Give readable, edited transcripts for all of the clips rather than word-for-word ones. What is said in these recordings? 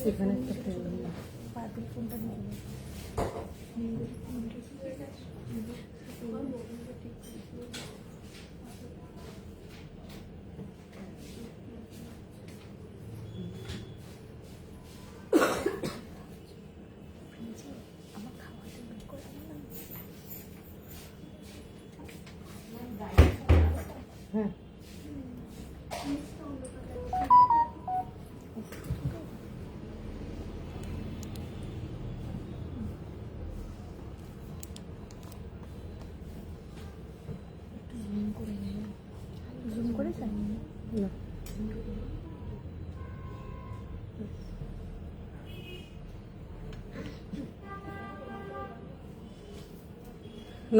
সেখানে একটা ফোনটা হ্যাঁ জুম করে না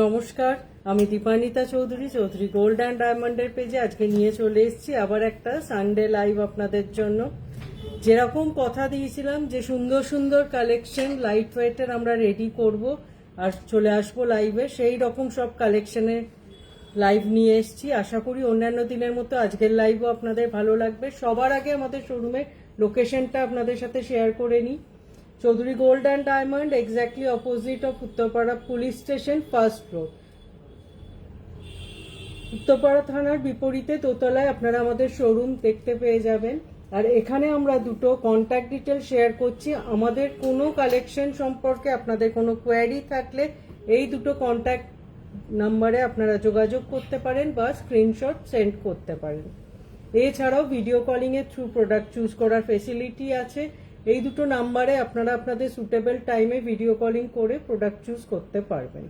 নমস্কার, আমি দীপানিতা চৌধুরী, চৌধুরী গোল্ড অ্যান্ড ডায়মন্ডের পেজে আজকে নিয়ে চলে এসেছি আবার একটা সানডে লাইভ আপনাদের জন্য। যেরকম কথা দিয়েছিলাম যে সুন্দর সুন্দর কালেকশন লাইট ওয়েটের আমরা রেডি করব আর চলে আসবো লাইভে, সেই রকম সব কালেকশনের লাইভ নিয়ে এসেছি। আশা করি অন্যান্য দিনের মতো আজকের লাইভও আপনাদের ভালো লাগবে। সবার আগে আমাদের শোরুমের লোকেশনটা আপনাদের সাথে শেয়ার করে নিই। Chowdhury gold and diamond, exactly opposite of Uttarpara police station, first floor. Uttarpara থানার বিপরীতে দোতলায় আপনারা আমাদের শোরুম দেখতে পেয়ে যাবেন। আর এখানে আমরা দুটো কন্ট্যাক্ট ডিটেল শেয়ার করছি। আমাদের কোনো কালেকশন সম্পর্কে আপনাদের কোনো কোয়ারি থাকলে এই দুটো কন্ট্যাক্ট নাম্বারে আপনারা যোগাযোগ করতে পারেন বা স্ক্রিনশট সেন্ড করতে পারেন। এছাড়াও ভিডিও কলিংয়ের থ্রু প্রোডাক্ট চুজ করার ফেসিলিটি আছে। এই দুটো নাম্বারে আপনারা আপনাদের সুটেবল টাইমে ভিডিও কলিং করে প্রোডাক্ট চুজ করতে পারবেন।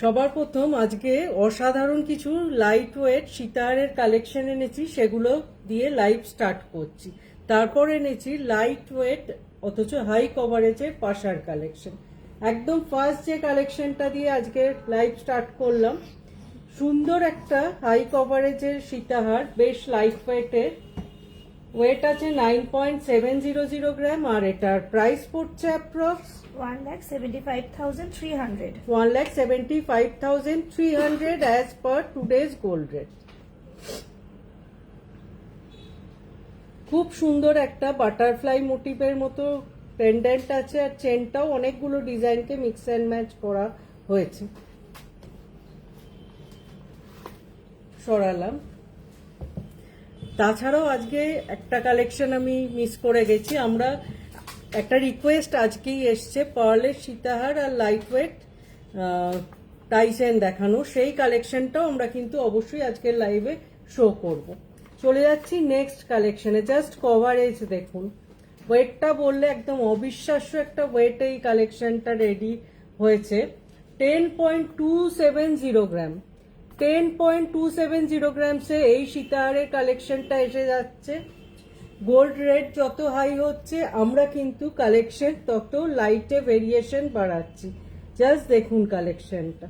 সবার প্রথম আজকে অসাধারণ কিছু লাইট ওয়েট সীতাহারের কালেকশন এনেছি, সেগুলো দিয়ে লাইভ স্টার্ট করছি। তারপর এনেছি লাইট ওয়েট অথচ হাই কভারেজের পাশার কালেকশন। একদম ফার্স্ট যে কালেকশনটা দিয়ে আজকে লাইভ স্টার্ট করলাম, সুন্দর একটা হাই কভারেজের সীতাহার, বেশ লাইট ওয়েটের, ওয়েট আছে 9.700 গ্রাম আর এটার প্রাইস পড়ছে approx 1,75,300 1,75,300 as per today's gold rate. খুব সুন্দর একটা বাটারফ্লাই মোটিভের মতো পেন্ডেন্ট আছে আর চেনটাও অনেকগুলো ডিজাইনকে মিক্স অ্যান্ড ম্যাচ করা হয়েছে। সরালাম। তাছাড়াও আজকে একটা কালেকশন আমি মিস করে গেছি। আমরা একটা রিকোয়েস্ট আজকেই এসছে পার্লের সীতাহার আর লাইট ওয়েট টাইসেন দেখানো, সেই কালেকশনটাও আমরা কিন্তু অবশ্যই আজকের লাইভে শো করব। চলে যাচ্ছি নেক্সট কালেকশনে। জাস্ট কভারেজ দেখুন, ওয়েটটা বললে একদম অবিশ্বাস্য একটা ওয়েট এই কালেকশনটা রেডি হয়েছে। 10.270 গ্রাম, 10.270 গ্রামসে এই সীতাহারের কালেকশনটা এসে যাচ্ছে। গোল্ড রেট যত হাই হচ্ছে আমরা কিন্তু কালেকশন তত লাইটে ভেরিয়েশন বাড়াচ্ছি। জাস্ট দেখুন কালেকশনটা,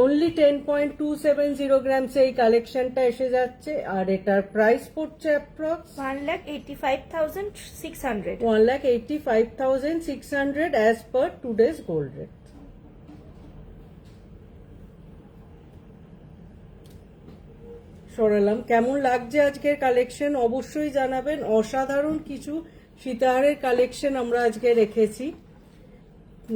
অনলি 10.270 গ্রামসে এই কালেকশনটা এসে যাচ্ছে আর এটার প্রাইস পড়ছে approx 1,85,600 1,85,600 as per today's gold rate. সরালাম। কেমন লাগছে আজকের কালেকশন অবশ্যই জানাবেন। অসাধারণ কিছু সীতাহারের কালেকশন আমরা আজকে রেখেছি।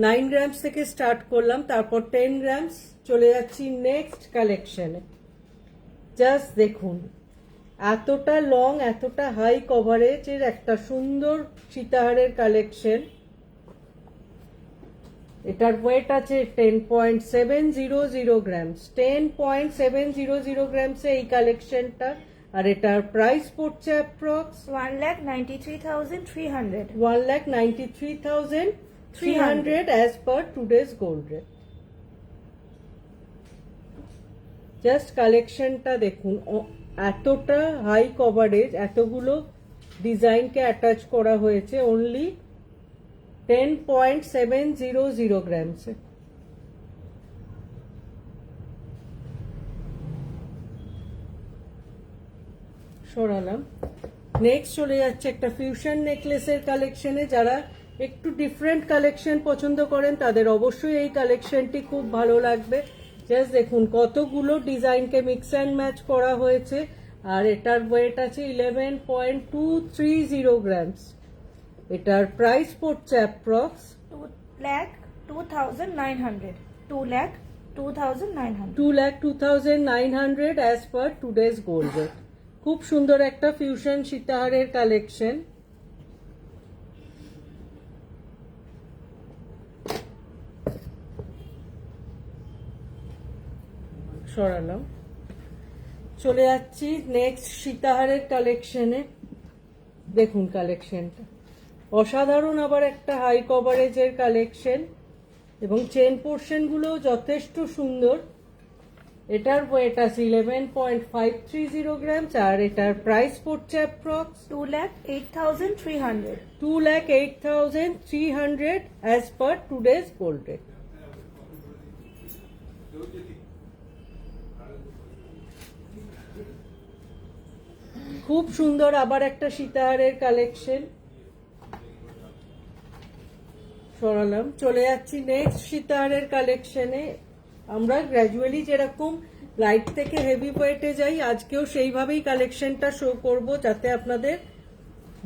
9 গ্রামস থেকে স্টার্ট করলাম, তারপর 10 গ্রামস, চলে যাচ্ছি নেক্সট কালেকশনে। জাস্ট দেখুন, এতটা লং, এতটা হাই কভারেজের একটা সুন্দর সীতাহারের কালেকশন। এটার ওয়েট আছে 10.700 গ্রামস, 10.700 গ্রামসে এই কালেকশনটা। আর এটার প্রাইস পড়ছে approx 1,93,300. 1,93,300 as per today's gold rate. Just কালেকশনটা দেখুন, এতটা হাই কভারেজ, এতগুলো ডিজাইনকে অ্যাটাচ করা হয়েছে অনলি 10.700 গ্রামসে। সরালাম। নেক্সট চলে যাচ্ছে একটা ফিউশন নেকলেসের কালেকশনে। যারা একটু ডিফারেন্ট কালেকশন পছন্দ করেন তাদের অবশ্যই এই কালেকশনটি খুব ভালো লাগবে। জাস্ট দেখুন কতগুলো ডিজাইনকে মিক্স অ্যান্ড ম্যাচ করা হয়েছে। আর এটার ওয়েট আছে 11.230 গ্রামস। এটার প্রাইস পড়ছে approx 2,02,900. 2,02,900. 2,02,900 as per today's gold rate. খুব সুন্দর একটা ফিউশন সীতাহারের কালেকশন। সরালাম। চলে যাচ্ছি নেক্সট সীতাহারের কালেকশনে। দেখুন কালেকশনটা অসাধারণ, আবার একটা হাই কভারেজের কালেকশন এবং চেন পোর্শনগুলো যথেষ্ট সুন্দর। এটার ওয়েট আছে 11.530 গ্রামস আর এটার প্রাইস পড়ছে approx 2,08,300. 2,08,300 as per today's gold rate. খুব সুন্দর আবার একটা সীতাহারের কালেকশন। সরালাম। চলে যাচ্ছি নেক্সট সীতাহারের কালেকশনে। আমরা গ্র্যাজুয়ালি যেরকম লাইট থেকে হেভি ওয়েটে যাই, আজকেও সেইভাবেই কালেকশনটা শো করব, যাতে আপনাদের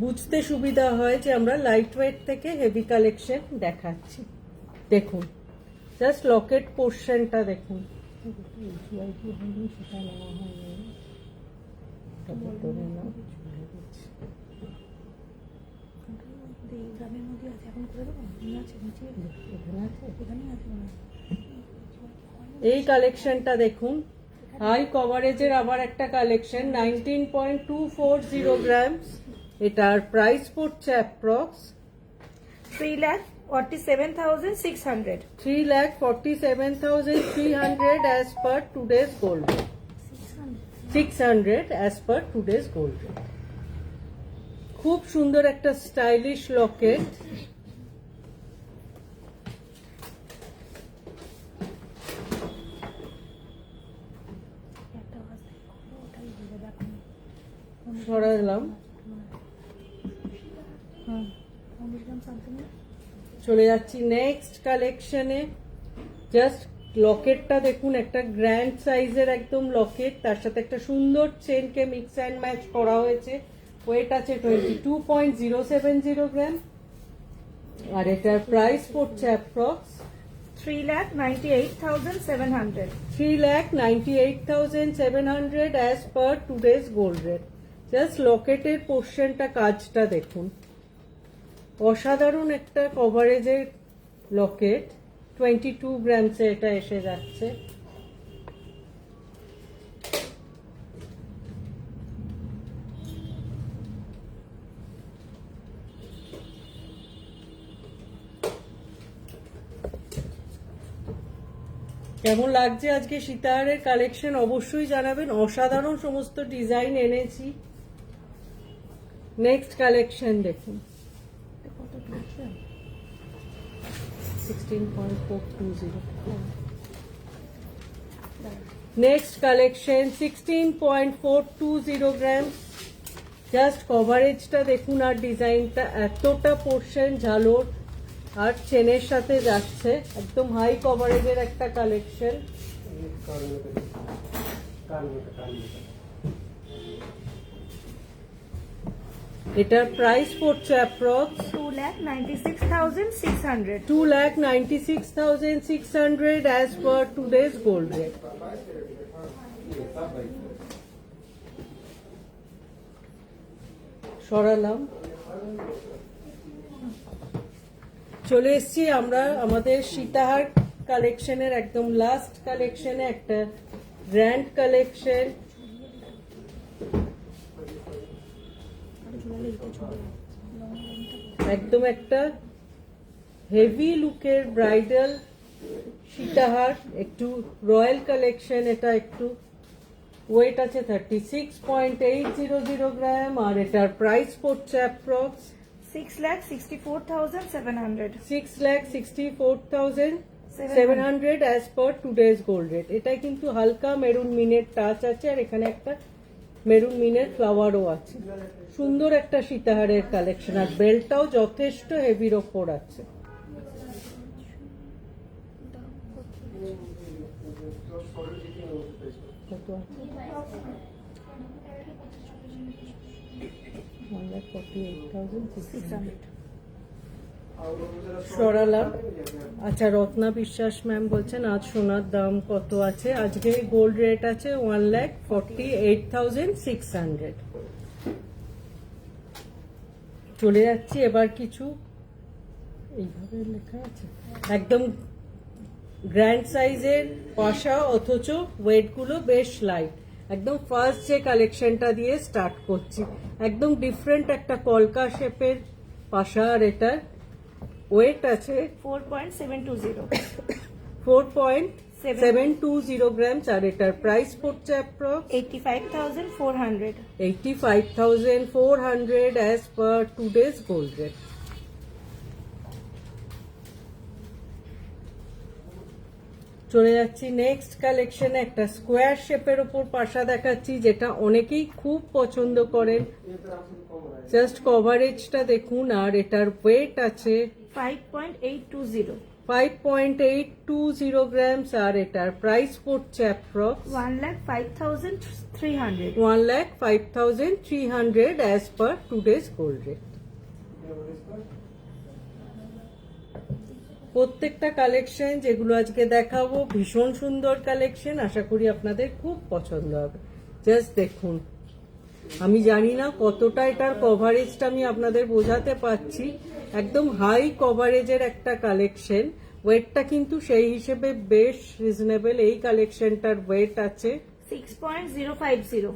বুঝতে সুবিধা হয় যে আমরা লাইট ওয়েট থেকে হেভি কালেকশন দেখাচ্ছি। দেখুন জাস্ট লকেট পোর্শনটা দেখুন, এই কালেকশনটা দেখুন, হাই কভারেজের আবার একটা কালেকশন 19.240 গ্রামস। এটার প্রাইস পড়ছে approx 3,47,600. 3,47,300 as per today's gold rate. 600 as per today's gold rate. খুব সুন্দর একটা স্টাইলিশ লকেট। সরালাম। চলে যাচ্ছি নেক্সট কালেকশনে। জাস্ট লকেটটা দেখুন, একটা গ্র্যান্ড সাইজের একদম লকেট, তার সাথে একটা সুন্দর চেনকে মিক্স অ্যান্ড ম্যাচ করা হয়েছে। ওয়েট আছে 22.070 গ্রাম আর এটার প্রাইস পড়ছে approx 3,98,700. 3,98,700 as per today's gold rate. Just লকেটের পোর্শনটা, কাজটা দেখুন, অসাধারণ একটা কভারেজের লকেট। 22 গ্রামসে এটা এসে যাচ্ছে। কেমন লাগছে আজকে সীতাহারের কালেকশন অবশ্যই জানাবেন। অসাধারণ সমস্ত ডিজাইন এনেছি। নেক্সট কালেকশন দেখুন, 16.420। নেক্সট কালেকশন 16.420 গ্রাম। জাস্ট কভারেজটা দেখুন আর ডিজাইনটা, এতটা পোর্শন ঝালোর আর চেনের সাথে যাচ্ছে, একদম হাই কভারেজের একটা কালেকশন। এটার প্রাইস পড়ছে approx 2,96,600. 2,96,600 as per today's gold rate. সরালাম। চলে এসেছি আমরা আমাদের সীতাহার কালেকশনের একদম লাস্ট কালেকশনে, একটা গ্র্যান্ড কালেকশন। একদম একটা হেভি লুকের ব্রাইডাল সীতাহার, একটু রয়্যাল কালেকশন। এটা একটু ওয়েট আছে 36.800 গ্রাম, আর এটার প্রাইস পড়ছে approx 6,64,700. 6,64,700 as per today's gold rate. এটাই কিন্তু হালকা মেরুন মিনের টাচ আছে, আর এখানে একটা মেরুন মিনের ফ্লাওয়ারও আছে। সুন্দর একটা সীতাহারের কালেকশন, আর বেল্টটাও যথেষ্ট হেভির ওপর আছে। কত আছে? 1,48,600 সরালাম। আচ্ছা, রত্না বিশ্বাস ম্যাম বলছেন আজ সোনার দাম কত আছে? আজকে গোল্ড রেট আছে 1,48,600। চলে যাচ্ছি এবার কিছু এইভাবে লেখা আছে, একদম গ্র্যান্ড সাইজের পাশা, অথচ ওয়েট গুলো বেশ লাইট। একদম ফার্স্ট যে কালেকশনটা দিয়ে স্টার্ট করছি, একদম ডিফারেন্ট একটা কলকা শেপের পাশা, আর এটার ওয়েট আছে 4.720. 4.720 গ্রাম, আর এটার প্রাইস পড়ছে approx 85,400. 85,400 as per today's gold rate. চলে যাচ্ছি নেক্সট কালেকশনে, একটা স্কোয়ার শেপের ওপর পাশা দেখাচ্ছি, যেটা অনেকেই খুব পছন্দ করেন। জাস্ট কভারেজটা দেখুন, আর এটার ওয়েট আছে 5.820. 5.820 গ্রাম, আর এটার প্রাইস পড়ছে approx 1,05,300. 1,05,300 as per today's gold rate. প্রত্যেকটা কালেকশন যেগুলো আজকে দেখাবো ভীষণ সুন্দর কালেকশন, আশা করি আপনাদের খুব পছন্দ হবে। জাস্ট দেখুন, আমি জানি না কতটা এটার কভারেজটা আমি আপনাদের বোঝাতে পারছি। একদম হাই কভারেজের একটা কালেকশন, ওয়েটটা কিন্তু সেই হিসেবে বেশ রিজনেবল। এই কালেকশনটার ওয়েট আছে 6.050.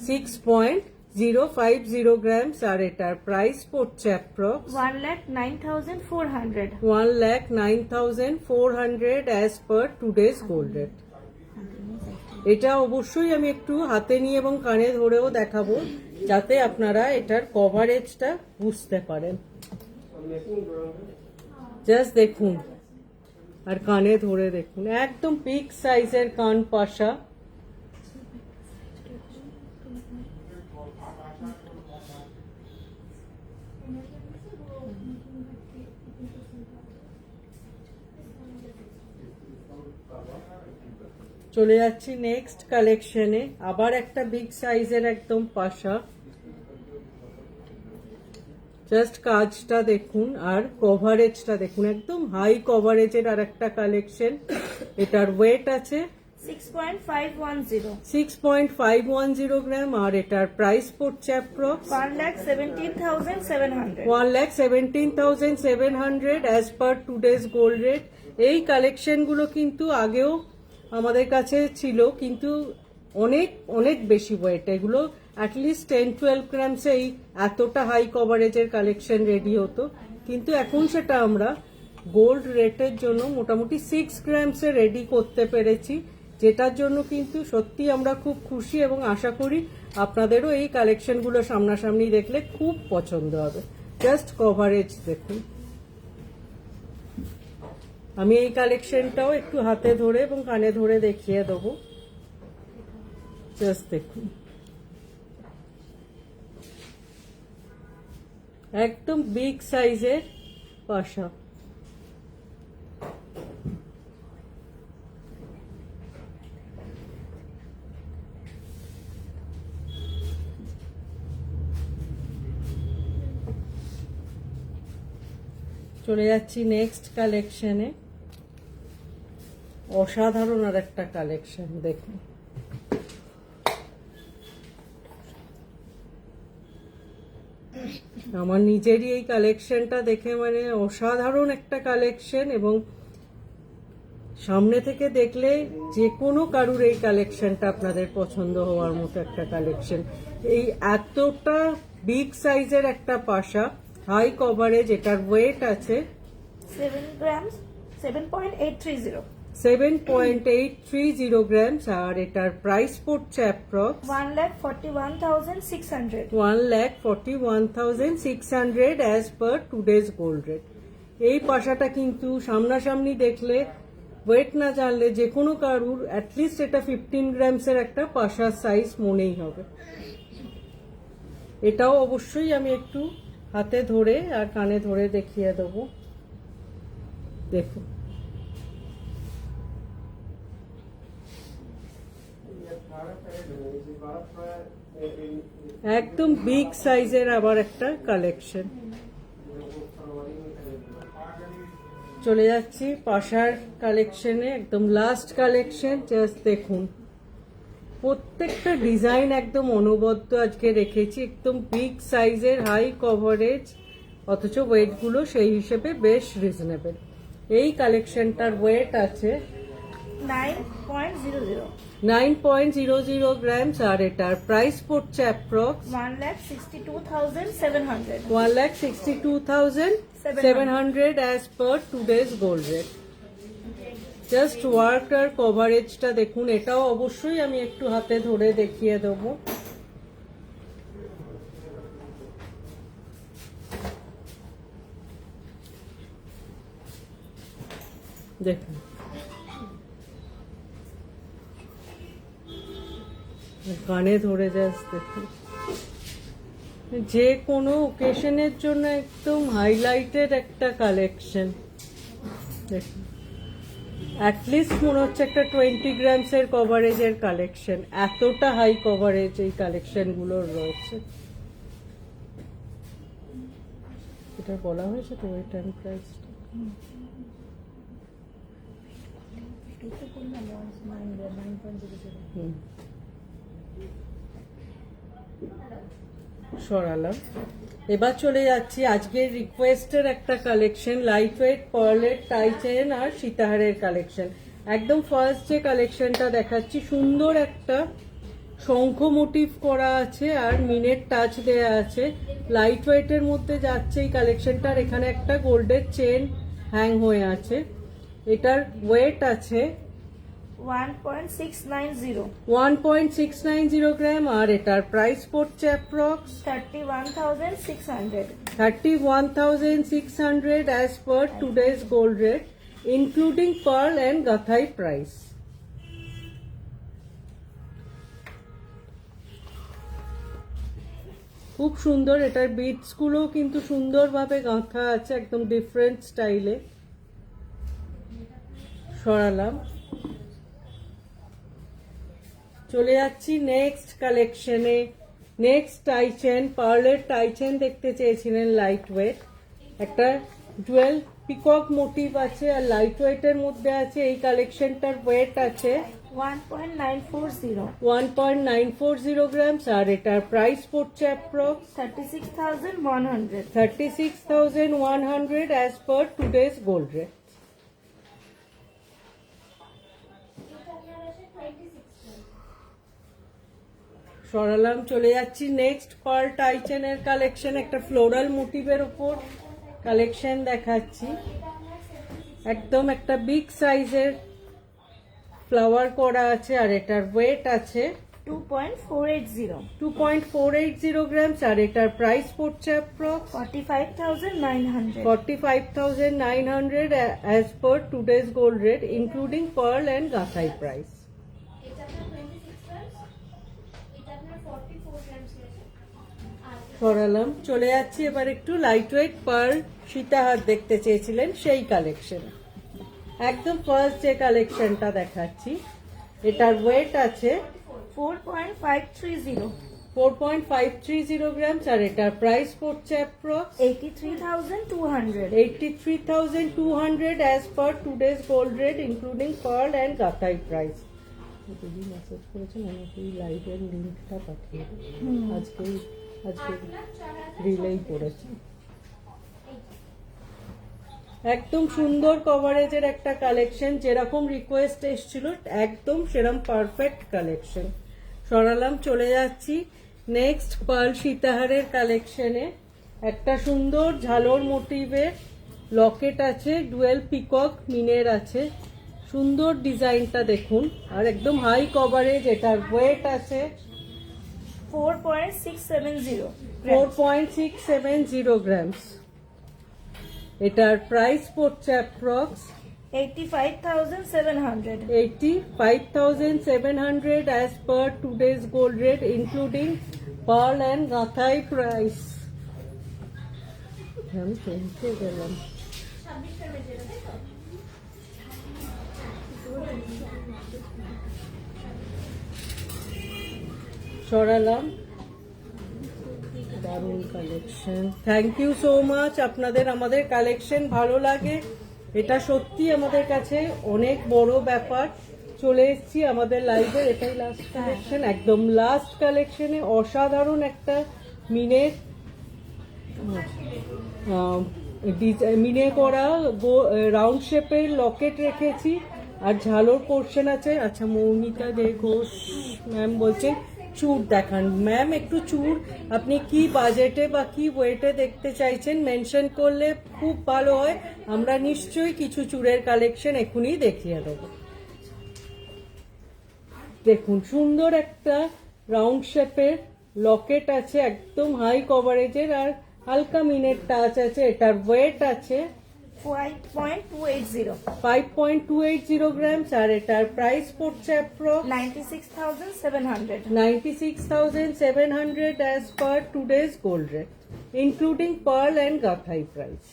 6.050 গ্রাম, আর এটার প্রাইস পড়ছে approx 1,09,400. 1,09,400 as per today's gold rate. এটা অবশ্যই আমি একটু হাতে নিয়ে এবং কানে ধরেও দেখাবো, যাতে আপনারা এটার কভারেজটা বুঝতে পারেন। জাস্ট দেখুন, আর কানে ধরে দেখুন, একদম বিগ সাইজের কান পাশা। চলে যাচ্ছি নেক্সট কালেকশনে, আবার একটা বিগ সাইজের একদম পাশা। জাস্ট কাজটা দেখুন আর কভারেজটা দেখুন, একদম হাই কভারেজের আর একটা কালেকশন। এটার ওয়েট আছে 6.510. 6.510 গ্রাম, আর এটার প্রাইস পড়ছে approx 1,17,700. 1,17,700 as per today's gold rate. এই কালেকশনগুলো কিন্তু আগেও আমাদের কাছে ছিল, কিন্তু অনেক অনেক বেশি ওয়েট। এগুলো অ্যাটলিস্ট 10-12 গ্রামসে এই এতটা হাই কভারেজের কালেকশন রেডি হতো, কিন্তু এখন সেটা আমরা গোল্ড রেটের জন্য মোটামুটি 6 গ্রামসে রেডি করতে পেরেছি, যেটার জন্য কিন্তু সত্যি আমরা খুব খুশি, এবং আশা করি আপনাদেরও এই কালেকশনগুলো সামনাসামনি দেখলে খুব পছন্দ হবে। জাস্ট কভারেজ দেখুন। আমি এই কালেকশনটাও একটু হাতে ধরে এবং কানে ধরে দেখিয়ে দেবো। জাস্ট দেখুন, একদম বিগ সাইজের পাশা। চলে যাচ্ছি নেক্সট কালেকশনে, অসাধারণ আর একটা কালেকশন দেখুন। আমার নিজেরই এই কালেকশনটা দেখে মানে অসাধারণ একটা কালেকশন, এবং সামনে থেকে দেখলে যে কোনো কারুর এই কালেকশনটা আপনাদের পছন্দ হওয়ার মতো একটা কালেকশন। এই এতটা বিগ সাইজের একটা পাশা, হাই কভারেজ, এটার ওয়েট আছে 7 grams, 7.830. 7.830 গ্রামস, আর এটার প্রাইস পড়ছে approx 1,41,600. 1,41,600 as per today's gold rate. এই পাশাটা কিন্তু সামনাসামনি দেখলে, ওয়েট না জানলে যে কোনো কারুর অ্যাটলিস্ট এটা 15 গ্রামসের একটা পাশার সাইজ মনেই হবে। এটাও অবশ্যই আমি একটু হাতে ধরে আর কানে ধরে দেখিয়ে দেবো। দেখুন, একদম বিগ সাইজের আবার একটা কালেকশন। চলে যাচ্ছি পাশার কালেকশনে, একদম লাস্ট কালেকশন। জাস্ট দেখুন, প্রত্যেকটা ডিজাইন একদম অনবদ্য আজকে রেখেছি, একদম বিগ সাইজের, হাই কভারেজ, অথচ ওয়েটগুলো সেই হিসেবে বেশ রিজনেবল। এই কালেকশনটার ওয়েট আছে 9.00. 9.00 গ্রামস, আর এটার প্রাইস পড়ছে approx 1,62,700. 1,62,700 as per today's gold rate. Just work আর কভারেজটা দেখুন, এটাও অবশ্যই আমি একটু হাতে ধরে দেখিয়ে দেবো। দেখুন, কানে ধরে জাস্ট দেখুন, যে কোনো ওকেশনের জন্য একদম হাইলাইটেড একটা কালেকশন। দেখুন, অ্যাটলিস্ট মনে হচ্ছে একটা 20 গ্রামসের কভারেজের কালেকশন, এতটা হাই কভারেজ এই কালেকশনগুলোর রয়েছে। এটা বলা হয়েছে তো ওয়েট অ্যান্ড প্রাইস। সরালাম। এবার চলে যাচ্ছি আজকের রিকোয়েস্টের একটা কালেকশন, লাইট ওয়েট পার্লের টাই চেন আর সীতাহারের কালেকশন। একদম ফার্স্ট যে কালেকশনটা দেখাচ্ছি, সুন্দর একটা শঙ্খ মোটিভ করা আছে আর মিনের টাচ দেয়া আছে, লাইট ওয়েটের মধ্যে যাচ্ছে এই কালেকশনটার। এখানে একটা গোল্ডের চেন হ্যাং হয়ে আছে, এটার ওয়েট আছে 1.690. 1.690 গ্রাম, আর এটার প্রাইস পড়ছে approx 31,600. 31,600 as per today's gold rate, including pearl and gathai price. খুব সুন্দর, এটার বিটস গুলো কিন্তু সুন্দরভাবে গাঁথা আছে, একদম ডিফারেন্ট স্টাইলে। সরালাম। চলে যাচ্ছি নেক্সট কালেকশনে। নেক্সট টাই চেন, পার্লের টাই চেন দেখতে চেয়েছিলেন লাইট ওয়েট, একটা জুয়েল পিকক মোটিভ আছে আর লাইট ওয়েটের মধ্যে আছে। এই কালেকশনটার ওয়েট আছে 1.940. 1.940 গ্রামস, আর এটার প্রাইস পড়ছে approx 36,100. 36,100 as per today's gold rate. সরালাম। চলে যাচ্ছি নেক্সট পার্ল টাই চেনের কালেকশন, একটা ফ্লোরাল মোটিভের উপর কালেকশন দেখাচ্ছি। একদম একটা বিগ সাইজের ফ্লাওয়ার করা আছে, আর এটার ওয়েট আছে 2.480. 2.480 গ্রামস, আর এটার প্রাইস পড়ছে approx 45,900. 45,900 as per today's gold rate, including pearl and gathai price. সরালাম। চলে যাচ্ছি এবার একটু লাইট ওয়েট পার্ল সীতাহার দেখতে চেয়েছিলেন সেই কালেকশন। একদম ফার্স্ট যে কালেকশনটা দেখাচ্ছি, এটার ওয়েট আছে 4.530. 4.530 গ্রামস, আর এটার প্রাইস পড়ছে approx 83,200. 83,200 as per today's gold rate, including pearl and gathai price. দিদি মেসেজ করেছেন, আমাকে এই লাইভের লিঙ্কটা পাঠিয়ে দিন। আজকেই আজকে রিলেই করেছি। একদম সুন্দর কভারেজের একটা কালেকশন, যেরকম রিকোয়েস্ট এসেছিল একদম সেরকম পারফেক্ট কালেকশন। সরালাম, চলে যাচ্ছি নেক্সট পার্ল সীতাহারের কালেকশনে। একটা সুন্দর ঝালর মোটিভের লকেট আছে, ডুয়েল পিকক মিনের আছে, সুন্দর ডিজাইনটা দেখুন, আর একদম হাই কভারেজ। এটার ওয়েট আছে 4.670 4.670 গ্রামস। এটার প্রাইস পড়ছে approx 85,700 85,700 as per today's gold rate, including pearl and gathai price. আমি চমকে গেলাম। সরালাম, দারুণ collection. Thank you so much. আপনাদের আমাদের কালেকশন ভালো লাগে, এটা সত্যি আমাদের কাছে অনেক বড় ব্যাপার। চলে এসেছি আমাদের লাইভের, এটাই লাস্ট কালেকশন, একদম লাস্ট কালেকশনে অসাধারণ একটা মিনের মিনে করা রাউন্ড শেপের লকেট রেখেছি, আর ঝালোর পোর্শন আছে। আচ্ছা, মৌমিতা দে ঘোষ ম্যাম বলছেন চুর দেখান। ম্যাম, একটু চুর আপনি কি বাজেটে বা কি ওয়েটে দেখতে চাইছেন মেনশন করলে খুব ভালো হয়, আমরা নিশ্চয়ই কিছু চুরের কালেকশন এখনই দেখিয়ে দেবো। দেখুন, সুন্দর একটা রাউন্ড শেপের লকেট আছে, একদম হাই কভারেজের, আর হালকা মিনের টাচ আছে। এটার ওয়েট আছে 5.280 5.280 গ্রামস, আর এটার প্রাইস পড়ছে approx 96,700 96,700 as per today's gold rate, including pearl and gathai price.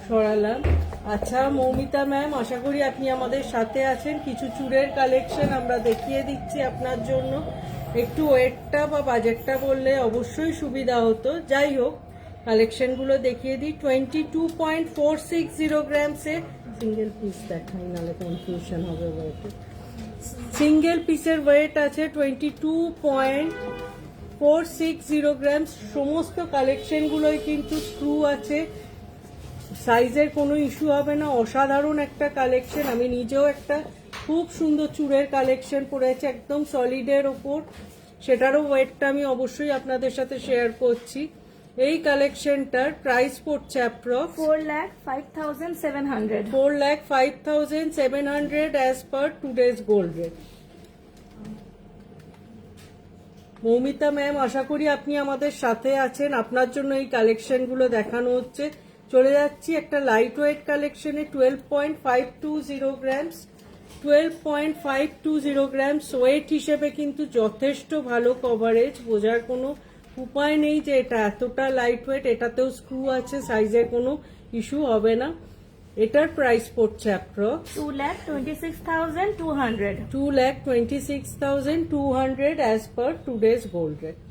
সরালাম। আচ্ছা মৌমিতা ম্যাম, আশা করি আপনি আমাদের সাথে আছেন। কিছু চুড়ের কালেকশন আমরা দেখিয়ে দিচ্ছি আপনার জন্য। একটু ওয়েটটা বা বাজেটটা বললে অবশ্যই সুবিধা হতো। যাই হোক, কালেকশনগুলো দেখিয়ে দিই। 22.460 গ্রামসে সিঙ্গেল পিস দেখাই, নাহলে কনফিউশন হবে ওয়েটে। সিঙ্গেল পিসের ওয়েট আছে 22.460 গ্রামস। সমস্ত কালেকশনগুলোই কিন্তু স্ক্রু আছে, সাইজের কোনো ইস্যু হবে না। অসাধারণ একটা কালেকশন। আমি নিজেও একটা খুব সুন্দর চুড়ের কালেকশন পরেছি একদম সলিডের ওপর, সেটারও ওয়েটটা আমি অবশ্যই আপনাদের সাথে শেয়ার করছি। এই কালেকশনটার প্রাইস পড়ছে approx 4,05,700 4,05,700 as per today's gold rate. Moumita ma'am, আশা করি আপনি আমাদের সাথে আছেন, আপনার জন্য এই কালেকশনগুলো দেখানো হচ্ছে। চলে যাচ্ছি একটা লাইট ওয়েট কালেকশনে। 12.520 গ্রামস 12.520 গ্রামস ওয়েট হিসেবে কিন্তু যথেষ্ট ভালো কভারেজ, বোঝার কোনো উপায় নেই যে এটা এতটা লাইট ওয়েট। এটাতেও স্ক্রু আছে, সাইজের কোনো ইস্যু হবে না। এটার প্রাইস পড়ছে approx 2,26,200 2,26,200 as per today's gold rate.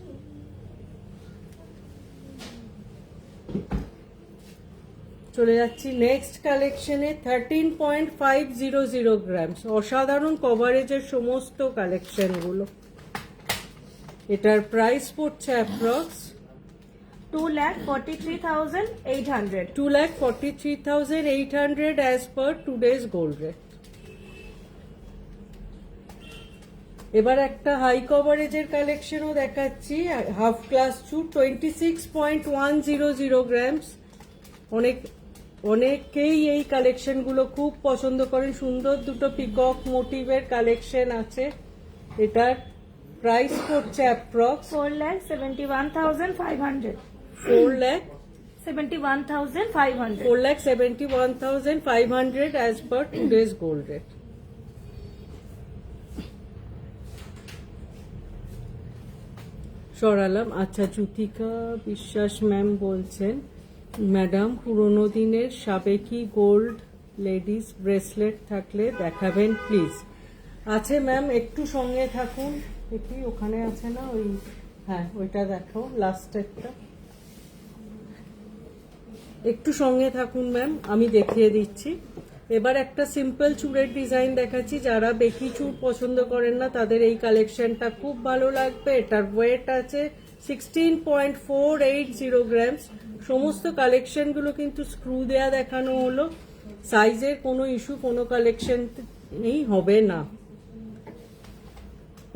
চলে যাচ্ছি নেক্সট কালেকশনে। 13.500 গ্রামস, অসাধারণ কভারেজের সমস্ত কালেকশনগুলো। এটার প্রাইস পড়ছে approx 2,43,800 2,43,800 as per today's gold rate. এবার একটা হাই কভারেজের কালেকশনও দেখাচ্ছি, হাফ ক্লাস চুর। 26.100 গ্রামস। অনেকেই এই কালেকশনগুলো খুব পছন্দ করেন। সুন্দর দুটো পিকক মোটিভের কালেকশন আছে। এটার প্রাইস পড়ছে approx 4,71,500 4,71,500 4,71,500 as per today's gold rate. সরালাম। আচ্ছা, জ্যোতিকা বিশ্বাস ম্যাম বলছেন, ম্যাডাম পুরোনো দিনের সাবেকি গোল্ড লেডিস ব্রেসলেট থাকলে দেখাবেন প্লিজ। আছে ম্যাম, একটু সঙ্গে থাকুন। দেখি ওখানে আছে না ওই, হ্যাঁ ওইটা দেখো, লাস্টেরটা। একটু সঙ্গে থাকুন ম্যাম, আমি দেখিয়ে দিচ্ছি। এবার একটা সিম্পল চুড়ের ডিজাইন দেখাচ্ছি, যারা বেকি চুড় পছন্দ করেন না তাদের এই কালেকশনটা খুব ভালো লাগবে। এটার ওয়েট আছে 16.480 গ্রামস। সমস্ত কালেকশনগুলো কিন্তু স্ক্রু দেয়া দেখানো হলো, সাইজের কোনো ইস্যু কোনো কালেকশন নেই, হবে না।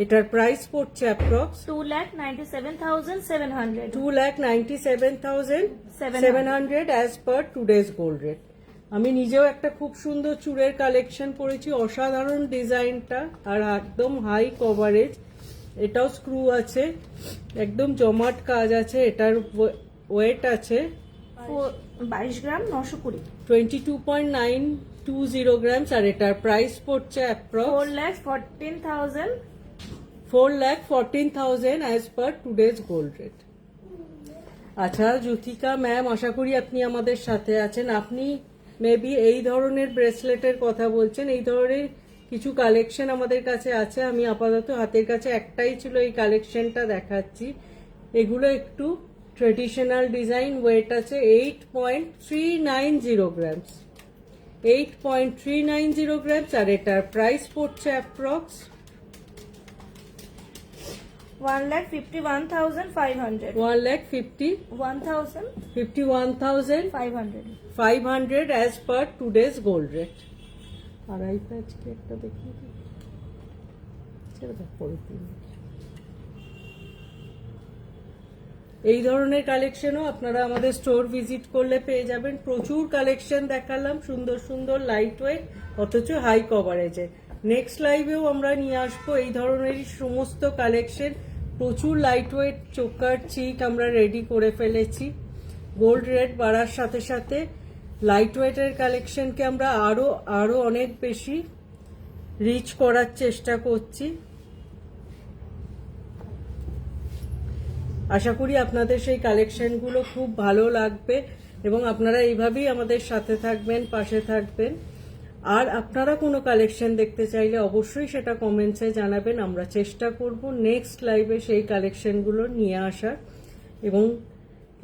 এটার প্রাইস পড়ছে approx 2,97,700. 2,97,700 as per today's gold rate. আমি নিজেও একটা খুব সুন্দর চুড়ের কালেকশন পরেছি, অসাধারণ ডিজাইনটা আর একদম হাই কভারেজ। এটাও স্ক্রু আছে, একদম জমাট কাজ আছে। এটার ওয়েট আছে 22 গ্রাম 920. 22.920 গ্রামস আর এটার প্রাইস পড়ছে approx 4,14,000. 4,14,000 as per today's gold rate. আচ্ছা জ্যোতিকা ম্যাম, আশা করি আপনি আমাদের সাথে আছেন। আপনি মেবি এই ধরনের ব্রেসলেটের কথা বলছেন। এই ধরনের কিছু কালেকশন আমাদের কাছে আছে। আমি আপাতত হাতের কাছে একটাই ছিল, এই কালেকশনটা দেখাচ্ছি। এগুলো একটু ট্রেডিশনাল ডিজাইন, ওয়েট আছে 8.390 গ্রামস। 8.390 গ্রামস আর এটার প্রাইস পড়ছে approx 1,51,500. 1,51,500 as per today's gold rate. আর আই প্যাচকে একটা দেখিয়ে দিই, ছেড়ে দাও, পরের দিন দেখি। এই ধরনের কালেকশনও আপনারা আমাদের স্টোর ভিজিট করলে পেয়ে যাবেন। প্রচুর কালেকশন দেখালাম, সুন্দর সুন্দর লাইট ওয়েট অথচ হাই কভারেজে। নেক্সট লাইভেও আমরা নিয়ে আসবো এই ধরনেরই সমস্ত কালেকশন। প্রচুর লাইট ওয়েট চোকার চিক আমরা রেডি করে ফেলেছি। গোল্ড রেট বাড়ার সাথে সাথে লাইট ওয়েটের কালেকশনকে আমরা আরো অনেক বেশি রিচ করার চেষ্টা করছি। আশা করি আপনাদের সেই কালেকশনগুলো খুব ভালো লাগবে এবং আপনারা এইভাবেই আমাদের সাথে থাকবেন, পাশে থাকবেন। আর আপনারা কোনো কালেকশন দেখতে চাইলে অবশ্যই সেটা কমেন্টসে জানাবেন। আমরা চেষ্টা করব নেক্সট লাইভে সেই কালেকশনগুলো নিয়ে আসার। এবং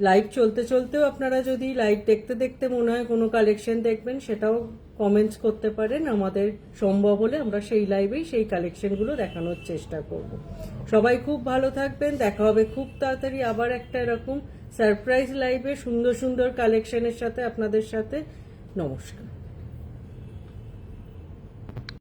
লাইভ চলতে চলতেও আপনারা যদি লাইভ দেখতে দেখতে মনে হয় কোনো কালেকশন দেখবেন, সেটাও কমেন্টস করতে পারেন। আমাদের সম্ভব হলে আমরা সেই লাইভেই সেই কালেকশনগুলো দেখানোর চেষ্টা করব। সবাই খুব ভালো থাকবেন, দেখা হবে খুব তাড়াতাড়ি আবার একটা এরকম সারপ্রাইজ লাইভে সুন্দর সুন্দর কালেকশনের সাথে আপনাদের সাথে। নমস্কার।